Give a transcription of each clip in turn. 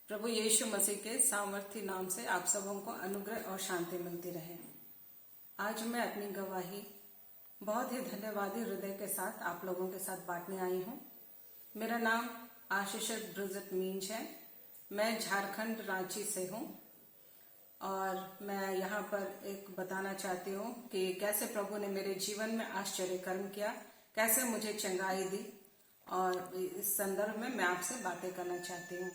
प्रभु यीशु मसीह के सामर्थी नाम से आप सबों को अनुग्रह और शांति मिलती रहे। आज मैं अपनी गवाही बहुत ही धन्यवादी हृदय के साथ आप लोगों के साथ बांटने आई हूँ। मेरा नाम आशीषित ब्रिजेट मींज है। मैं झारखंड रांची से हूँ और मैं यहाँ पर एक बताना चाहती हूँ कि कैसे प्रभु ने मेरे जीवन में आश्चर्य कर्म किया, कैसे मुझे चंगाई दी, और इस संदर्भ में मैं आपसे बातें करना चाहती हूँ।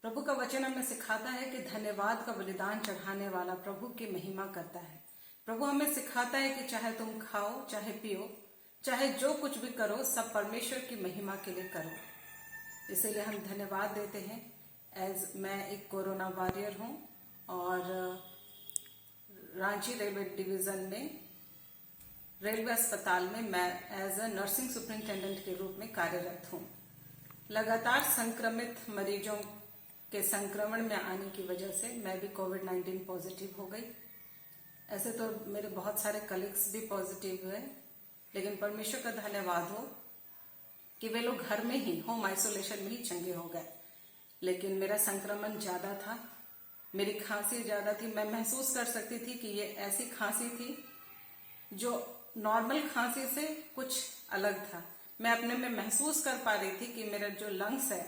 प्रभु का वचन हमें सिखाता है कि धन्यवाद का बलिदान चढ़ाने वाला प्रभु की महिमा करता है। प्रभु हमें सिखाता है कि चाहे तुम खाओ, चाहे पियो, चाहे जो कुछ भी करो, सब परमेश्वर की महिमा के लिए करो। इसीलिए हम धन्यवाद देते हैं। मैं एक कोरोना वॉरियर हूँ और रांची रेलवे डिवीजन में रेलवे अस्पताल में मैं एज अ नर्सिंग सुपरिंटेंडेंट के रूप में कार्यरत हूँ। लगातार संक्रमित मरीजों के संक्रमण में आने की वजह से मैं भी कोविड-19 पॉजिटिव हो गई। ऐसे तो मेरे बहुत सारे कलीग्स भी पॉजिटिव हुए, लेकिन परमेश्वर का धन्यवाद हो कि वे लोग घर में ही होम आइसोलेशन में ही चंगे हो गए। लेकिन मेरा संक्रमण ज्यादा था, मेरी खांसी ज्यादा थी। मैं महसूस कर सकती थी कि ये ऐसी खांसी थी जो नॉर्मल खांसी से कुछ अलग था। मैं अपने में महसूस कर पा रही थी कि मेरा जो लंग्स है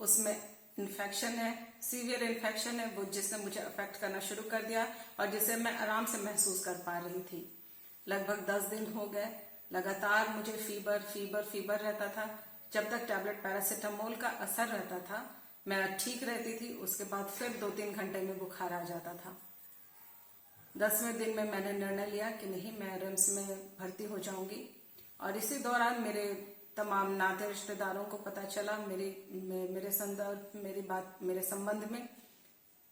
उसमें इन्फेक्शन है, सीवियर इन्फेक्शन है, वो जिसने मुझे अफेक्ट करना शुरू कर दिया और जिसे मैं आराम से महसूस कर पा रही थी। लगभग 10 दिन हो गए, लगातार मुझे फीवर रहता था। जब तक टैबलेट पैरासीटामोल का असर रहता था मैं ठीक रहती थी, उसके बाद फिर 2-3 घंटे में बुखार आ जाता था। 10वें दिन में मैंने निर्णय लिया कि नहीं, मैं रिम्स में भर्ती हो जाऊंगी। और इसी दौरान मेरे तमाम नाते रिश्तेदारों को पता चला मेरे संबंध में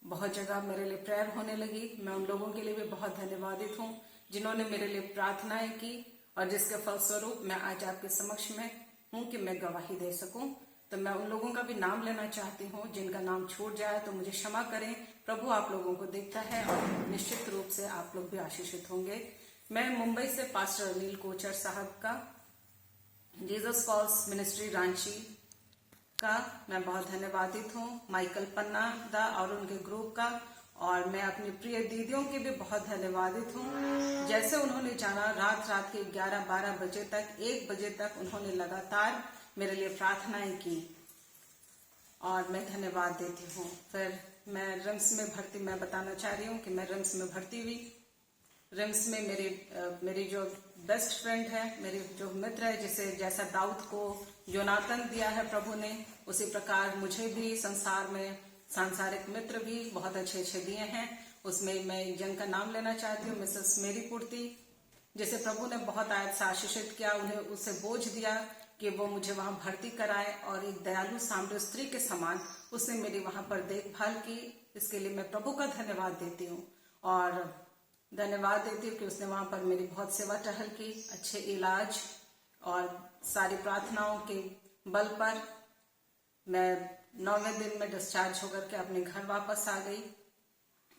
बहुत जगह मेरे लिए प्रेयर होने लगी। मैं उन लोगों के लिए भी बहुत धन्यवादित हूँ जिन्होंने मेरे लिए प्रार्थनाएं की और जिसके फलस्वरूप मैं आज आपके समक्ष में हूँ कि मैं गवाही दे सकूं। तो मैं उन लोगों का भी नाम लेना चाहती हूँ। जिनका नाम छूट जाए तो मुझे क्षमा करें। प्रभु आप लोगों को देखता है और निश्चित रूप से आप लोग भी आशीषित होंगे। मैं मुंबई से पास्टर अनिल कोचर साहब का जीसस कॉल्स मिनिस्ट्री रांची का मैं बहुत धन्यवादित हूँ, माइकल पन्ना दा और उनके ग्रुप का। और मैं अपनी प्रिय दीदियों की भी बहुत धन्यवादित हूँ। जैसे उन्होंने जाना रात के 11-12 बजे तक, 1 बजे तक उन्होंने लगातार मेरे लिए प्रार्थनाएं की और मैं धन्यवाद देती हूँ। फिर मैं रिम्स में भर्ती, मैं बताना चाह रही हूँ कि मैं रिम्स में भर्ती हुई। रिम्स में मेरी जो बेस्ट फ्रेंड है, मेरी जो मित्र है, जिसे जैसा दाऊद को योनातन दिया है प्रभु ने, उसी प्रकार मुझे भी संसार में सांसारिक मित्र भी बहुत अच्छे दिए हैं। उसमें मैं एक जन का नाम लेना चाहती हूँ, मिसेस मेरी पूर्ति, जिसे प्रभु ने बहुत आयत से आशीषित किया। उन्हें उसे बोझ दिया कि वो मुझे वहां भर्ती कराए और एक दयालु साम्राज्य स्त्री के समान उसने मेरी वहां पर देखभाल की। इसके लिए मैं प्रभु का धन्यवाद देती हूँ और धन्यवाद देती हूँ कि उसने वहां पर मेरी बहुत सेवा टहल की, अच्छे इलाज और सारी प्रार्थनाओं के बल पर मैं 9वें दिन में डिस्चार्ज होकर के अपने घर वापस आ गई।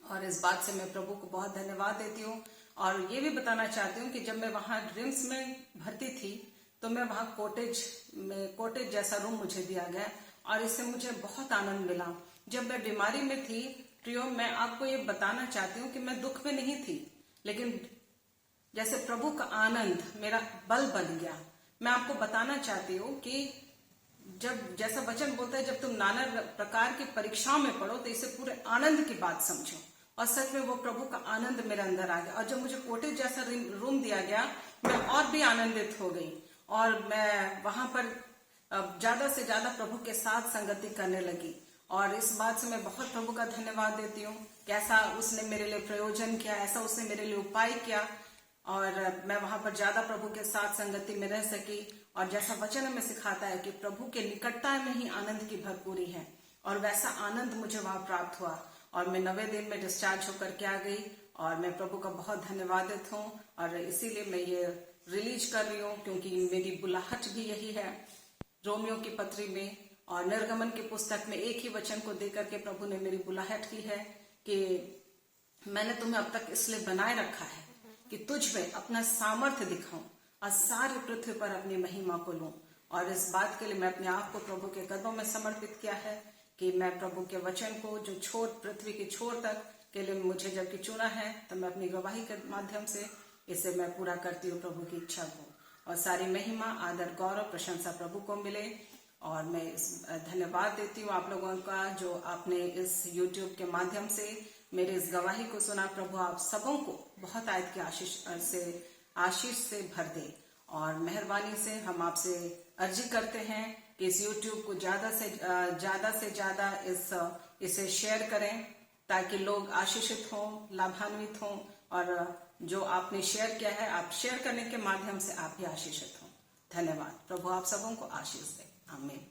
और इस बात से मैं प्रभु को बहुत धन्यवाद देती हूँ। और ये भी बताना चाहती हूँ कि जब मैं वहां रिम्स में भर्ती थी तो मैं वहां कोटेज जैसा रूम मुझे दिया गया और इससे मुझे बहुत आनंद मिला। जब मैं बीमारी में थी प्रियो, मैं आपको ये बताना चाहती हूँ कि मैं दुख में नहीं थी, लेकिन जैसे प्रभु का आनंद मेरा बल बन गया। मैं आपको बताना चाहती हूँ कि जब जैसा वचन बोलता है, जब तुम नाना प्रकार की परीक्षाओं में पढ़ो तो इसे पूरे आनंद की बात समझो। और सच में वो प्रभु का आनंद मेरे अंदर आ गया। और जब मुझे कोटेज जैसा रूम दिया गया मैं और भी आनंदित हो गई और मैं वहां पर ज्यादा से ज्यादा प्रभु के साथ संगति करने लगी। और इस बात से मैं बहुत प्रभु का धन्यवाद देती हूँ। कैसा उसने मेरे लिए प्रयोजन किया, ऐसा उसने मेरे लिए उपाय किया और मैं वहां पर ज्यादा प्रभु के साथ संगति में रह सकी। और जैसा वचन हमें सिखाता है कि प्रभु के निकटता में ही आनंद की भरपूरी है, और वैसा आनंद मुझे वहां प्राप्त हुआ। और मैं 9वें दिन में डिस्चार्ज होकर के आ गई और मैं प्रभु का बहुत धन्यवादित हूँ। और इसीलिए मैं ये रिलीज कर रही हूँ क्योंकि मेरी बुलाहट भी यही है। रोमियो की पत्री में और निर्गमन की पुस्तक में एक ही वचन को देकर के प्रभु ने मेरी बुलाहट की है कि मैंने तुम्हें अब तक इसलिए बनाए रखा है कि तुझ में अपना सामर्थ्य दिखाऊं और सारी पृथ्वी पर अपनी महिमा को लूं। और इस बात के लिए मैं अपने आप को प्रभु के कदमों में समर्पित किया है कि मैं प्रभु के वचन को जो छोर पृथ्वी की छोर तक के लिए मुझे जबकि चुना है, तो मैं अपनी गवाही के माध्यम से इसे मैं पूरा करती हूँ प्रभु की इच्छा को। और सारी महिमा, आदर, गौरव, प्रशंसा प्रभु को मिले। और मैं इस धन्यवाद देती हूँ आप लोगों का जो आपने इस YouTube के माध्यम से मेरी इस गवाही को सुना। प्रभु आप सबों को बहुत आयत की आशीष से भर दे। और मेहरबानी से हम आपसे अर्जी करते हैं कि इस YouTube को ज्यादा से ज्यादा इसे शेयर करें, ताकि लोग आशीषित हों, लाभान्वित हों। और जो आपने शेयर किया है, आप शेयर करने के माध्यम से आप भी आशीषित हों। धन्यवाद। प्रभु आप सबों को आशीष दे। आमीन।